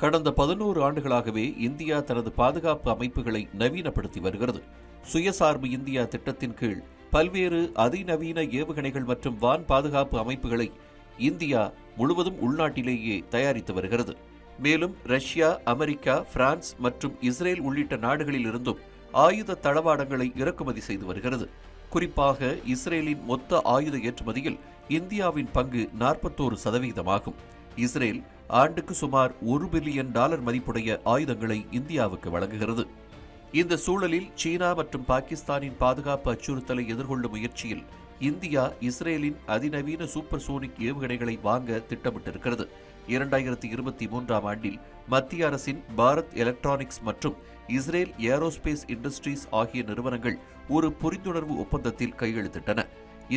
கடந்த 11 ஆண்டுகளாகவே இந்தியா தனது பாதுகாப்பு அமைப்புகளை நவீனப்படுத்தி வருகிறது. சுயசார்பு இந்தியா திட்டத்தின் கீழ் பல்வேறு அதிநவீன ஏவுகணைகள் மற்றும் வான் பாதுகாப்பு அமைப்புகளை இந்தியா முழுவதும் உள்நாட்டிலேயே தயாரித்து வருகிறது. மேலும் ரஷ்யா, அமெரிக்கா, பிரான்ஸ் மற்றும் இஸ்ரேல் உள்ளிட்ட நாடுகளில் இருந்தும் ஆயுத தளவாடங்களை இறக்குமதி செய்து வருகிறது. குறிப்பாக இஸ்ரேலின் மொத்த ஆயுத ஏற்றுமதியில் இந்தியாவின் பங்கு 41% இஸ்ரேல் ஆண்டுக்கு சுமார் $1 பில்லியன் மதிப்புடைய ஆயுதங்களை இந்தியாவுக்கு வழங்குகிறது. இந்த சூழலில் சீனா மற்றும் பாகிஸ்தானின் பாதுகாப்பு அச்சுறுத்தலை எதிர்கொள்ளும் முயற்சியில் இந்தியா இஸ்ரேலின் அதிநவீன சூப்பர்சோனிக் ஏவுகணைகளை வாங்க திட்டமிட்டிருக்கிறது. 2023ஆம் ஆண்டில் மத்திய அரசின் பாரத் எலக்ட்ரானிக்ஸ் மற்றும் இஸ்ரேல் ஏரோஸ்பேஸ் இண்டஸ்ட்ரீஸ் ஆகிய நிறுவனங்கள் ஒரு புரிந்துணர்வு ஒப்பந்தத்தில் கையெழுத்திட்டன.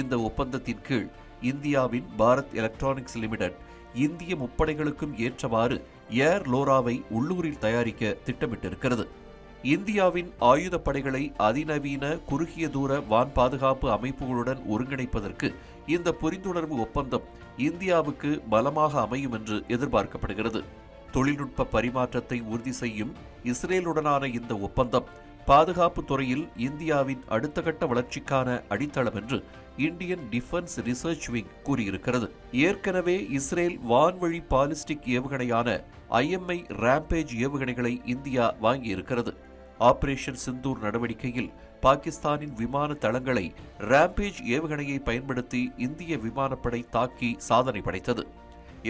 இந்த ஒப்பந்தத்தின் கீழ் இந்தியாவின் பாரத் எலக்ட்ரானிக்ஸ் லிமிடெட் இந்திய முப்படைகளுக்கும் ஏற்றவாறு ஏர் லோராவை உள்ளூரில் தயாரிக்க திட்டமிட்டிருக்கிறது. இந்தியாவின் ஆயுதப்படைகளை அதிநவீன குறுகிய தூர வான் பாதுகாப்பு அமைப்புகளுடன் ஒருங்கிணைப்பதற்கு இந்த புரிந்துணர்வு ஒப்பந்தம் இந்தியாவுக்கு பலமாக அமையும் என்று எதிர்பார்க்கப்படுகிறது. தொழில்நுட்ப பரிமாற்றத்தை உறுதி செய்யும் இஸ்ரேலுடனான இந்த ஒப்பந்தம் பாதுகாப்பு துறையில் இந்தியாவின் அடுத்த கட்ட வளர்ச்சிக்கான அடித்தளம் என்று இந்தியன் டிஃபென்ஸ் ரிசர்ச் விங் கூறியிருக்கிறது. ஏற்கனவே இஸ்ரேல் வான்வழி பாலிஸ்டிக் ஏவுகணையான IMI ராம்பேஜ் ஏவுகணைகளை இந்தியா வாங்கியிருக்கிறது. ஆபரேஷன் சிந்தூர் நடவடிக்கையில் பாகிஸ்தானின் விமான தளங்களை ராம்பேஜ் ஏவுகணையை பயன்படுத்தி இந்திய விமானப்படை தாக்கி சாதனை படைத்தது.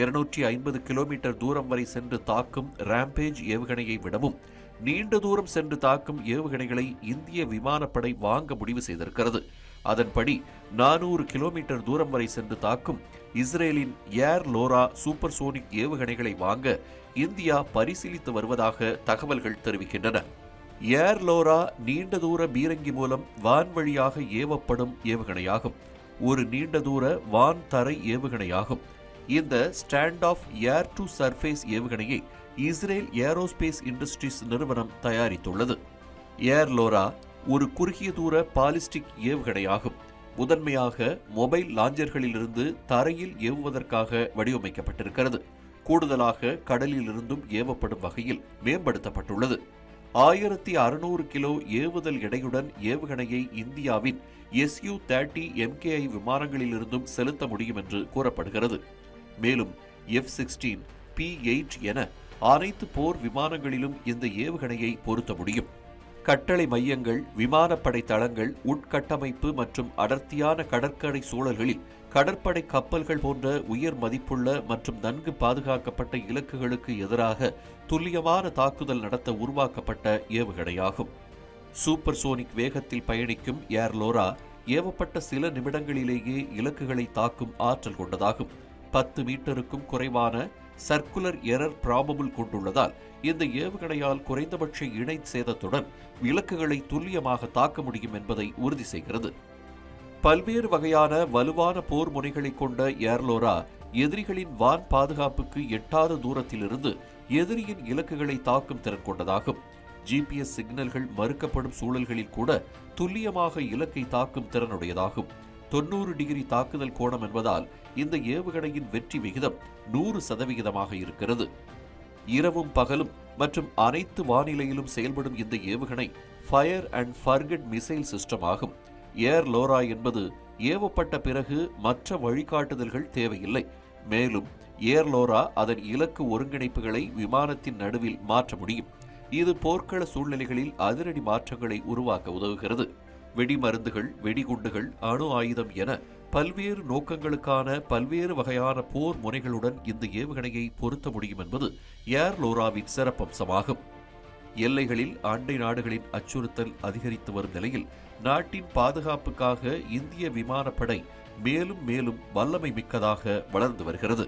250 கிலோமீட்டர் தூரம் வரை சென்று தாக்கும் ராம்பேஜ் ஏவுகணையை விடவும் நீண்ட தூரம் சென்று தாக்கும் ஏவுகணைகளை இந்திய விமானப்படை வாங்க முடிவு செய்திருக்கிறது. அதன்படி 400 கிலோமீட்டர் தூரம் வரை சென்று தாக்கும் இஸ்ரேலின் ஏர் லோரா சூப்பர்சோனிக் ஏவுகணைகளை வாங்க இந்தியா பரிசீலித்து வருவதாக தகவல்கள் தெரிவிக்கின்றன. ஏர் லோரா நீண்ட தூர பீரங்கி மூலம் வான்வழியாக ஏவப்படும் ஏவுகணையாகும். ஒரு நீண்ட தூர வான் தரை ஏவுகணையாகும். இந்த stand off air to surface ஏவுகணையை இஸ்ரேல் ஏரோஸ்பேஸ் இண்டஸ்ட்ரீஸ் நிறுவனம் தயாரித்துள்ளது. ஏர் லோரா ஒரு குறுகிய தூர பாலிஸ்டிக் ஏவுகணையாகும். முதன்மையாக மொபைல் லாஞ்சர்களிலிருந்து தரையில் ஏவுவதற்காக வடிவமைக்கப்பட்டிருக்கிறது. கூடுதலாக கடலில் இருந்தும் ஏவப்படும் வகையில் மேம்படுத்தப்பட்டுள்ளது. 1600 கிலோ ஏவுதல் எடையுடன் ஏவுகணையை இந்தியாவின் Su-30 MKI விமானங்களிலிருந்தும் செலுத்த முடியும் என்று கூறப்படுகிறது. மேலும் F-16, P-8 என அனைத்து போர் விமானங்களிலும் இந்த ஏவுகணையை பொருத்த முடியும். கட்டளை மையங்கள், விமானப்படை தளங்கள், உட்கட்டமைப்பு மற்றும் அடர்த்தியான கடற்கரை சூழல்களில் கடற்படை கப்பல்கள் போன்ற உயர் மதிப்புள்ள மற்றும் நன்கு பாதுகாக்கப்பட்ட இலக்குகளுக்கு எதிராக துல்லியமான தாக்குதல் நடத்த உருவாக்கப்பட்ட ஏவுகணையாகும். சூப்பர்சோனிக் வேகத்தில் பயணிக்கும் ஏர் லோரா ஏவப்பட்ட சில நிமிடங்களிலேயே இலக்குகளை தாக்கும் ஆற்றல் கொண்டதாகும். 10 மீட்டருக்கும் குறைவான சர்க்குலர் எரர் ப்ராபபிள் கொண்டுள்ளதால் இந்த ஏவுகணையால் குறைந்தபட்ச இணை சேதத்துடன் இலக்குகளை துல்லியமாக தாக்க முடியும் என்பதை உறுதி செய்கிறது. பல்வேறு வகையான வலுவான போர் முனைகளை கொண்ட ஏர்லோரா எதிரிகளின் வான் பாதுகாப்புக்கு எட்டாத தூரத்திலிருந்து எதிரியின் இலக்குகளை தாக்கும் திறன் கொண்டதாகும். GPS சிக்னல்கள் மறுக்கப்படும் சூழல்களில் கூட துல்லியமாக இலக்கை தாக்கும் திறனுடையதாகும். 90 டிகிரி தாக்குதல் கோணம் என்பதால் இந்த ஏவுகணையின் வெற்றி விகிதம் 100% இருக்கிறது. இரவும் பகலும் மற்றும் அனைத்து வானிலையிலும் செயல்படும் இந்த ஏவுகணை fire and forget missile system ஆகும். ஏர் லோரா என்பது ஏவப்பட்ட பிறகு மற்ற வழிகாட்டுதல்கள் தேவையில்லை. மேலும் ஏர் லோரா அதன் இலக்கு ஒருங்கிணைப்புகளை விமானத்தின் நடுவில் மாற்ற முடியும். இது போர்க்கள சூழ்நிலைகளில் அதிரடி மாற்றங்களை உருவாக்க உதவுகிறது. வெடிமருந்துகள், வெடிகுண்டுகள், அணு ஆயுதம் என பல்வேறு நோக்கங்களுக்கான பல்வேறு வகையான போர் முனைகளுடன் இந்த ஏவுகணையை பொருத்த முடியும் என்பது ஏர் லோராவின் சிறப்பம்சமாகும். எல்லைகளில் அண்டை நாடுகளின் அச்சுறுத்தல் அதிகரித்து வரும் நிலையில் நாட்டின் பாதுகாப்புக்காக இந்திய விமானப்படை மேலும் மேலும் வல்லமை மிக்கதாக வளர்ந்து வருகிறது.